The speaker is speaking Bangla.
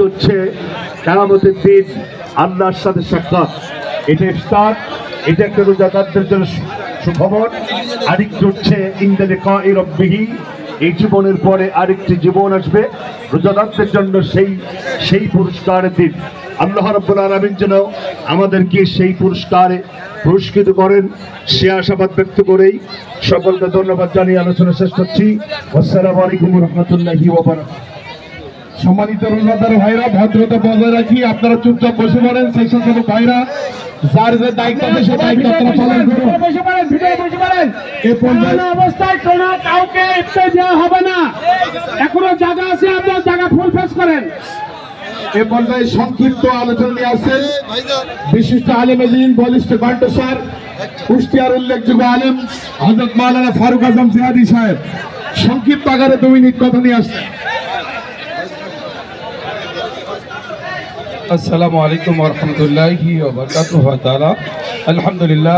হচ্ছে কিয়ামতের দিন আল্লাহর সাথে সাক্ষাৎ। এটা ইফতার, এটা একটা রোজাদারদের জন্য সুখবর। আরেকটি হচ্ছে ইনদা লিকাই রাব্বিহি, এই জীবনের পরে আরেকটি জীবন আসবে রোজাদারদের জন্য, সেই পুরস্কারের দিন। আল্লাহ রাব্বুল আলামিন যেন আমাদেরকে সেই পুরস্কারে পুরস্কৃত করেন, সে আশাবাদ ব্যক্ত করেই সকলকে ধন্যবাদ জানিয়ে আলোচনা শেষ করছি। আসসালামু আলাইকুম ওয়া রাহমাতুল্লাহি ওয়া বারাকাতুহু। সম্মানিত রোজাদার ভাইরা, ভদ্রতা বজায় রাখি, আপনারা চুপচাপ বসে পড়েন। স্বেচ্ছাসেবক ভাইরা যার যে দায়িত্ব আছে সে দায়িত্ব আপনারা পালন করুন। এই অবস্থায় কোনো কাউকে ইফতার দেওয়া হবে না। এখনো জায়গা আছে, আপনার জায়গা ফুল ফেস করেন। এ পর্যায়ে সংক্ষিপ্ত আলোচনা নিয়ে আসছেন বিশিষ্ট আলেম দিন, বলিষ্ঠ কণ্ঠস্বর, কুষ্টিয়ার উল্লেখযোগ্য আলেম হযরত মাওলানা ফারুক আজম জিহাদি সাহেব। সংক্ষিপ্ত আকারে 2 মিনিট কথা নিয়ে আসছেন। আসসালামু আলাইকুম ওয়া রাহমাতুল্লাহি ওয়া বারাকাতুহু। আলহামদুলিল্লাহ।